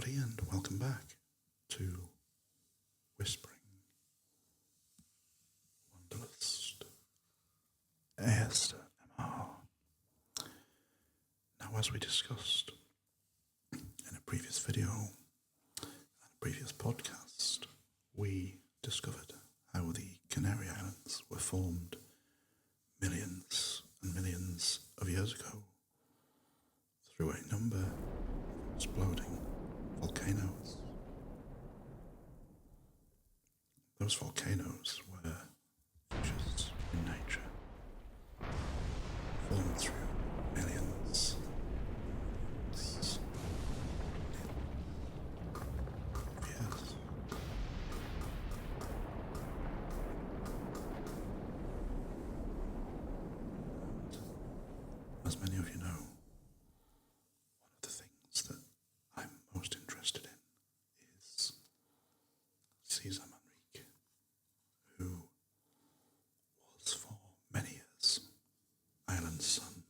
everybody, and welcome back to Whispering Wanderlust ASMR. Now, as we discussed in a previous video and a previous podcast, we discovered how the Canary Islands were formed millions and millions of years ago through a number of exploding volcanoes. Those volcanoes were features in nature, formed through millions of years. And as many of you know, one of the things that I'm most interested in is César Manrique, who was for many years Ireland's son,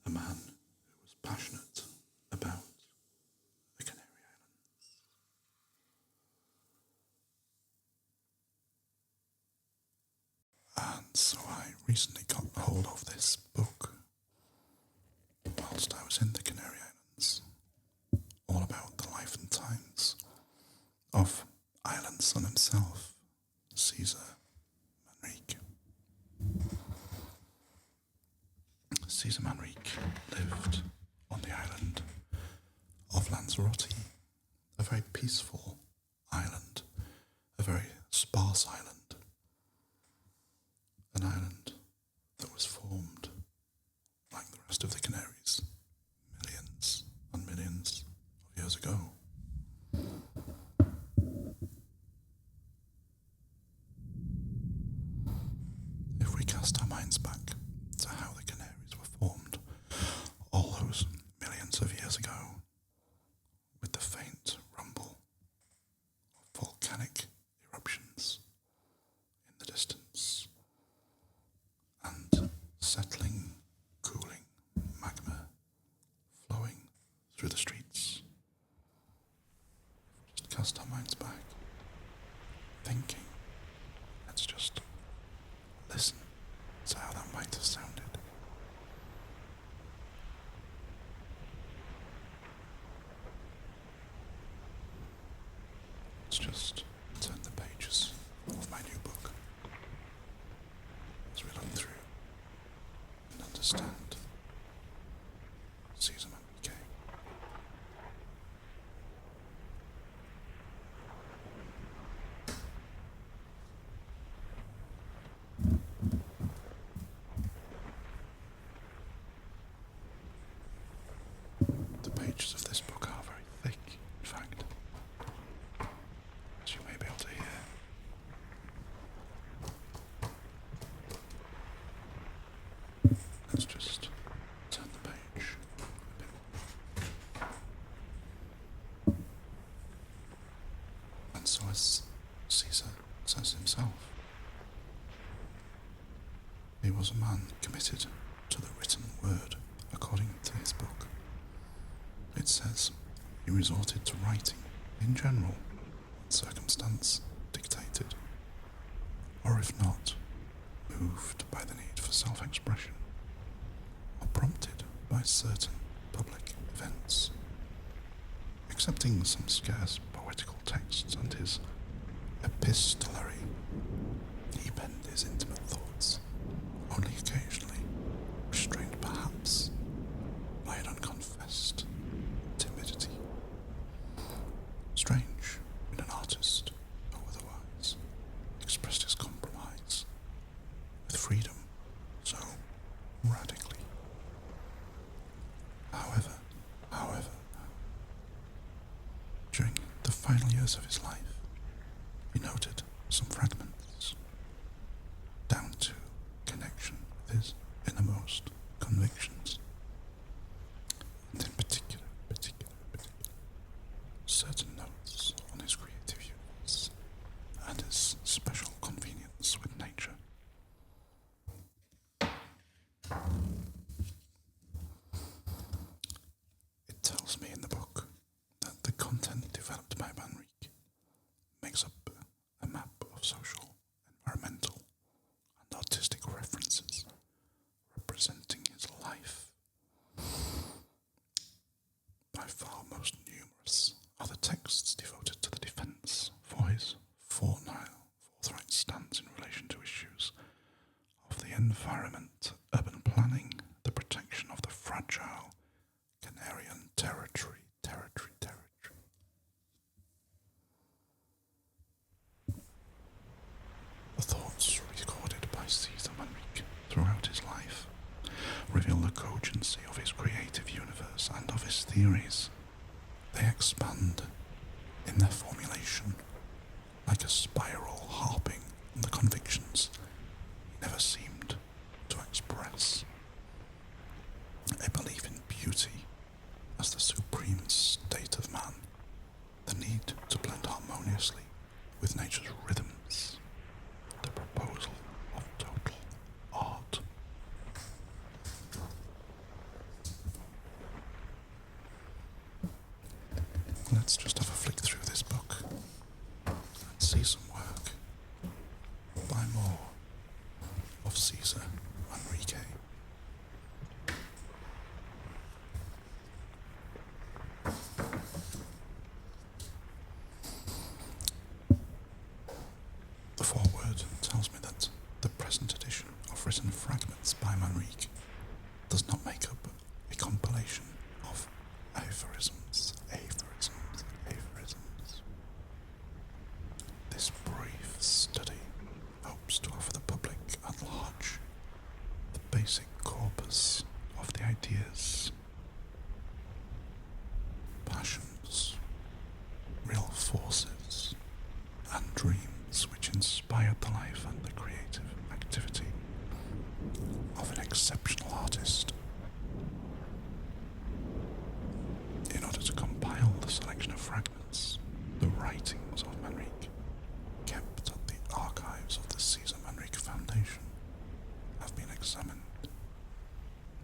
a man who was passionate about the Canary Islands. And so I recently got hold of this book whilst I was in the Canary Islands, all about the life and times of Ireland's son himself, César Manrique. César Manrique lived on the island of Lanzarote, a very peaceful island, a very sparse island, an island that was formed, like the rest of the Canaries, millions and millions of years ago. If we cast our minds back to how the Canaries were formed all those millions of years ago, with the faint rumble of volcanic eruptions in the distance and settling, cooling magma flowing through the streets, just cast our minds back, thinking, let's just listen to how that might have sounded. Let's just turn the pages of my new book as we look through and understand César Manrique. The pages of this book are very thick, in fact, as you may be able to hear. Let's just turn the page a bit more. And so, as César says himself, he was a man committed to the written word, according to his book. It says he resorted to writing in general when circumstance dictated, or if not, moved by the need for self-expression, or prompted by certain public events. Excepting some scarce poetical texts and his epistolary, he penned his intimate thoughts, only occasionally, restrained perhaps by an unconfessed timidity. Strange in an artist who otherwise expressed his compromise with freedom so radically. However, during the final years of his life, he noted some fragments down to connection with his innermost convictions, and in particular, certain notes on his creative universe and his special convenience with nature. It tells me in the book that the stance in relation to issues of the environment, urban planning, the protection of the fragile Canarian territory. The thoughts recorded by César Manrique throughout his life reveal the cogency of his creative universe and of his theories. They expand in their formulation like a spiral harping on the convictions he never seemed to express. A belief in beauty as the supreme state of man, the need to blend harmoniously with nature's rhythms, the proposal of total art. Let's just have a flick through this book and see some work by more of César Manrique. The foreword tells me that the present edition of written fragments by Manrique does not make up a compilation of aphorisms. This brief study hopes to offer the public at large the basic corpus of the ideas, passions, real forces, and dreams which inspired the life and the creative activity of an exceptional artist. In order to compile the selection of fragments, the writings of Manrique, kept at the archives of the César Manrique Foundation, have been examined,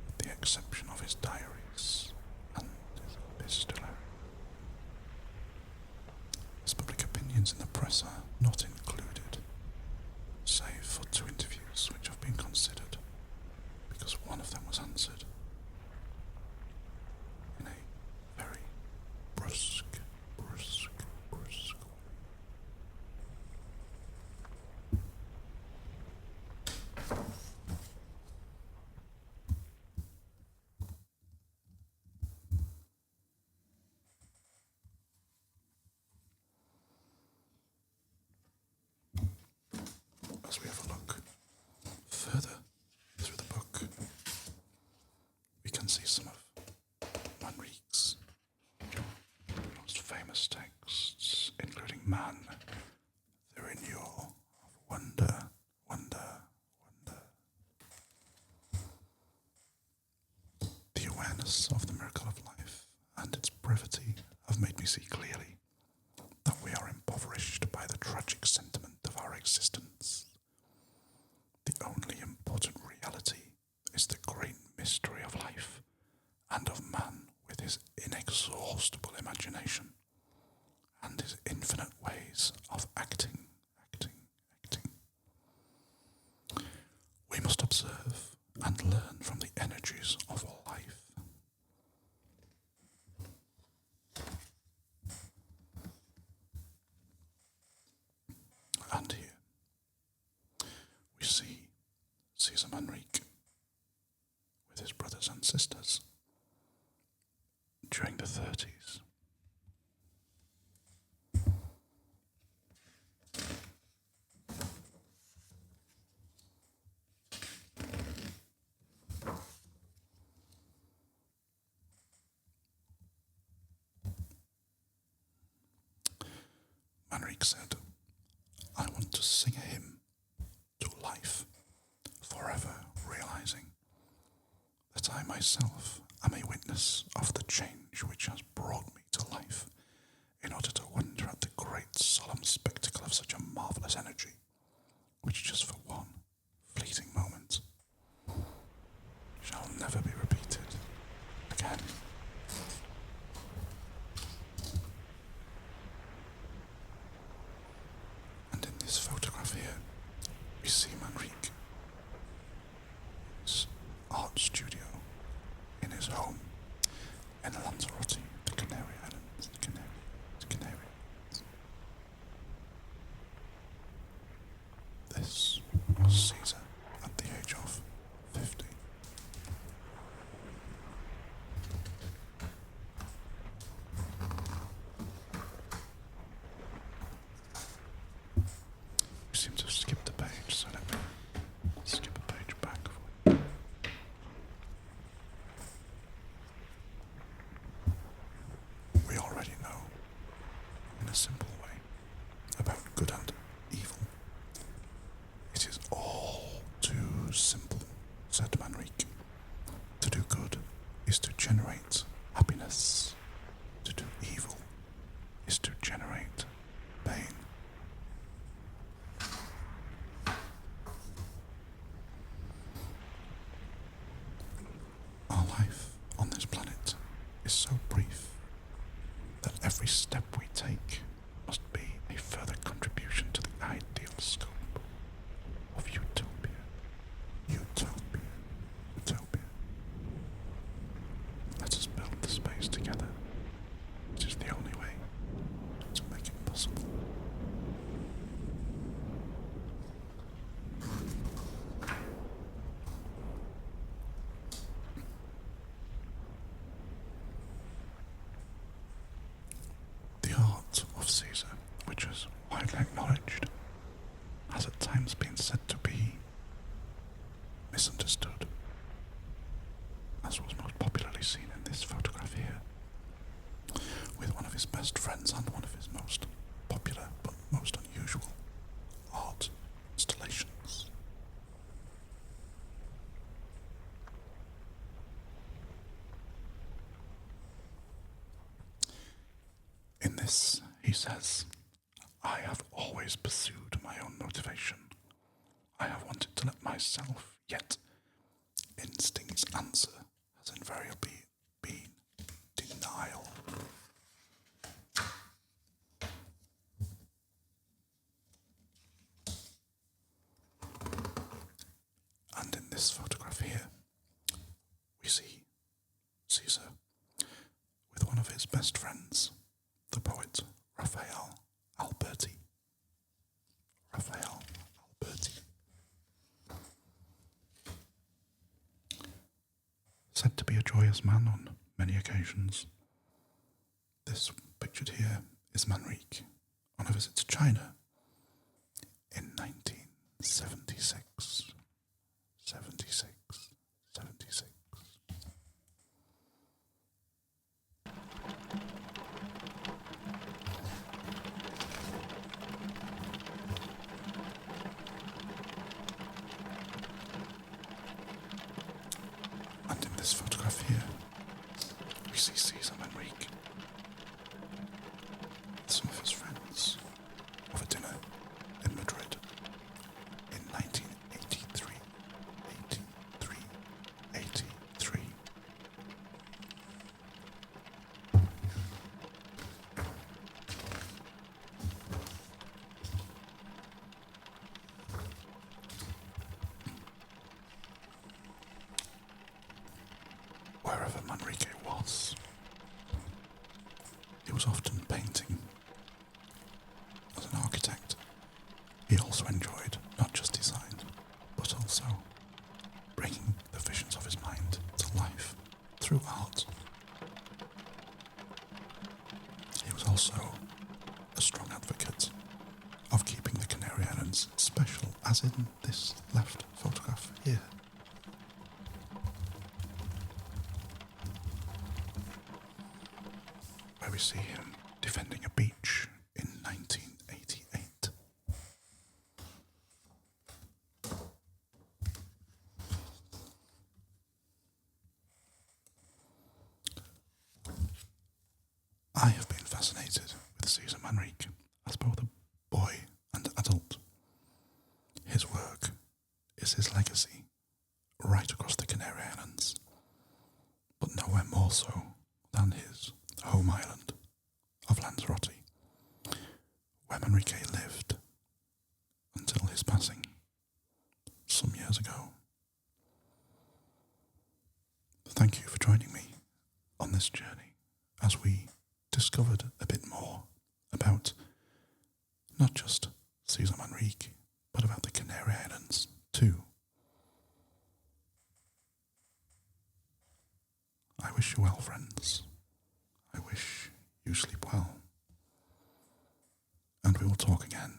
with the exception of his diaries and his epistolary. His public opinions in the press are not included, save for 2 interviews which have been considered, because one of them was answered in a very brusque way. As we have a look further through the book, we can see some of Manrique's most famous texts, including Man, the Renewal of Wonder. The awareness of the miracle of life and its brevity have made me see clearly that we are impoverished by the tragic sentiment of our existence. The only important reality is the great mystery of life and of man with his inexhaustible imagination and his infinite ways of acting. We must observe and learn from the energies of life. And here we see César Manrique with his brothers and sisters during the 30s. Manrique said, "I want to sing a hymn to life, forever realizing that I myself am a witness of the change which has brought me to life, in order to wonder at the great solemn spectacle of such a marvelous energy, which just for one fleeting moment shall never be repeated again." And in this photograph here, we see Manrique, his art studio in his home in Lanzarote, the Canary Islands. says, I have always pursued my own motivation. I have wanted to let myself, yet instinct's answer has invariably been denial. And in this photograph here, we see Cesar with one of his best friends, the poet Raphael Alberti. Raphael Alberti. Said to be a joyous man on many occasions. This pictured here is Manrique on a visit to China in 1976. 76. And in this photograph here, we see César Manrique with some of his friends over dinner in Madrid in 1983. 83. Wherever Manrique was, he was often painting. As an architect, he also enjoyed not just design, but also bringing the visions of his mind to life through art. He was also a strong advocate of keeping the Canary Islands special, as in this left photograph here. Where we see him defending a beach in 1988. I have been fascinated with César Manrique as both a boy and adult. His work is his legacy right across the Canary Islands, but nowhere more so than his home island of Lanzarote, where Manrique lived until his passing some years ago. Thank you for joining me on this journey as we discovered a bit more about not just César Manrique, but about the Canary Islands too. I wish you well, friends. I wish you sleep well. And we will talk again